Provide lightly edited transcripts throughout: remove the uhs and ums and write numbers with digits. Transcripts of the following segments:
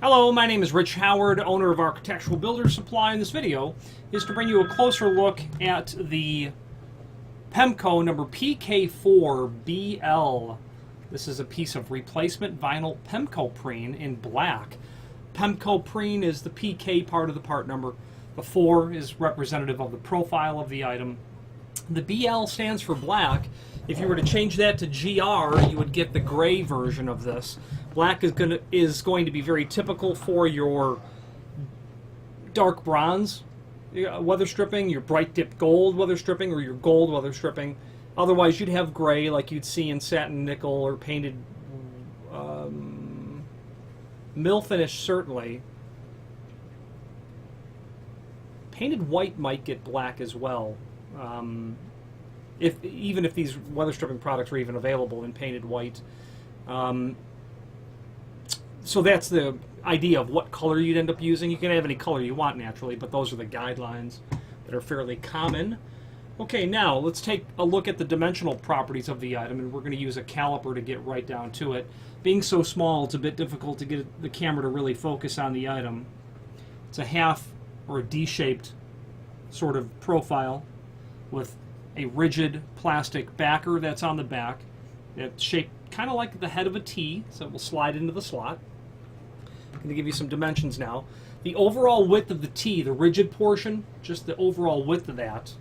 Hello, my name is Rich Howard, owner of Architectural Builders Supply, and this video is to bring you a closer look at the Pemko number PK4BL. This is a piece of replacement vinyl Pemko preen in black. Pemko preen is the PK part of the part number. The 4 is representative of the profile of the item. The BL stands for black. If you were to change that to GR, you would get the gray version of this. Black is going to be very typical for your dark bronze weather stripping, your bright dip gold weather stripping, or your gold weather stripping. Otherwise, you'd have gray like you'd see in satin nickel or painted mill finish, certainly. Painted white might get black as well. Even if these weather stripping products are even available in painted white. So that's the idea of what color you'd end up using. You can have any color you want naturally, but those are the guidelines that are fairly common. Okay, now let's take a look at the dimensional properties of the item, and we're going to use a caliper to get right down to it. Being so small, it's a bit difficult to get the camera to really focus on the item. It's a half or a D-shaped sort of profile with a rigid plastic backer that's on the back. It's shaped kind of like the head of a T, so it will slide into the slot. I'm going to give you some dimensions now. The overall width of the T, the rigid portion, just the overall width of that,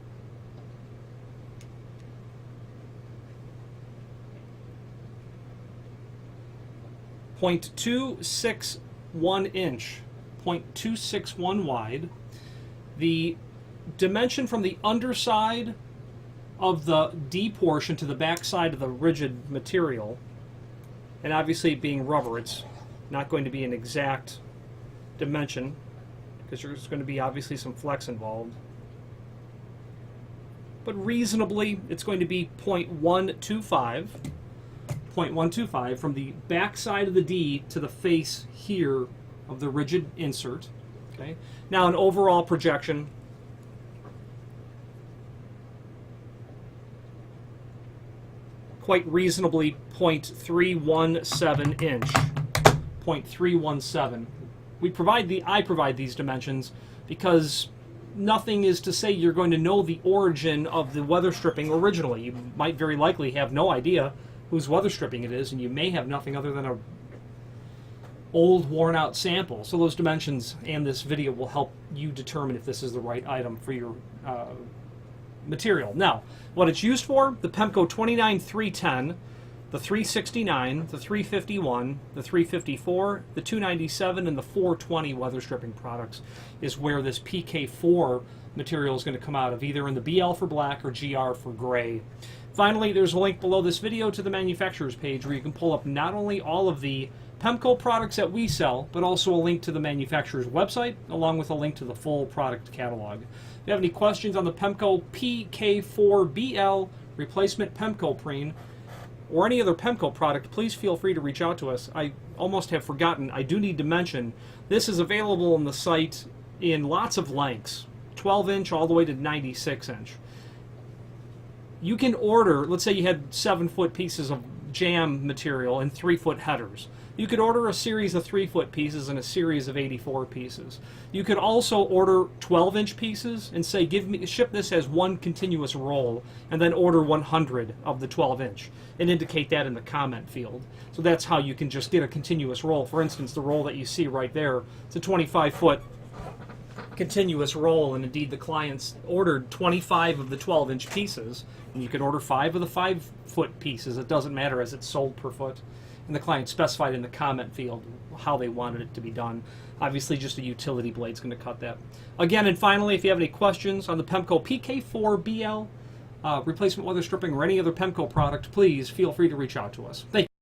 .261 inch, 0.261 wide. The dimension from the underside of the D portion to the back side of the rigid material, and obviously being rubber, it's not going to be an exact dimension because there's going to be obviously some flex involved, but reasonably it's going to be 0.125 from the back side of the D to the face here of the rigid insert. Okay, now an overall projection, quite reasonably 0.317 inch. 0.317. I provide these dimensions because nothing is to say you're going to know the origin of the weather stripping originally. You might very likely have no idea whose weather stripping it is, and you may have nothing other than a old, worn out sample. So those dimensions and this video will help you determine if this is the right item for your material. Now, what it's used for: the Pemko 29310, the 369, the 351, the 354, the 297, and the 420 weather stripping products is where this PK4 material is going to come out of, either in the BL for black or GR for gray. Finally, there's a link below this video to the manufacturer's page where you can pull up not only all of the Pemko products that we sell, but also a link to the manufacturer's website, along with a link to the full product catalog. If you have any questions on the Pemko PK4BL replacement Pemko preen, or any other Pemko product, please feel free to reach out to us. I almost have forgotten, I do need to mention, this is available on the site in lots of lengths, 12 inch all the way to 96 inch. You can order, let's say you had 7-foot pieces of jam material and 3-foot headers. You could order a series of 3-foot pieces and a series of 84 pieces. You could also order 12-inch pieces and say, ship this as one continuous roll, and then order 100 of the 12-inch, and indicate that in the comment field. So that's how you can just get a continuous roll. For instance, the roll that you see right there, it's a 25-foot continuous roll, and indeed the clients ordered 25 of the 12-inch pieces, and you could order 5 of the 5-foot pieces. It doesn't matter, as it's sold per foot. And the client specified in the comment field how they wanted it to be done. Obviously, just a utility blade is going to cut that. Again, and finally, if you have any questions on the Pemko PK4BL replacement weather stripping or any other Pemko product, please feel free to reach out to us. Thank you.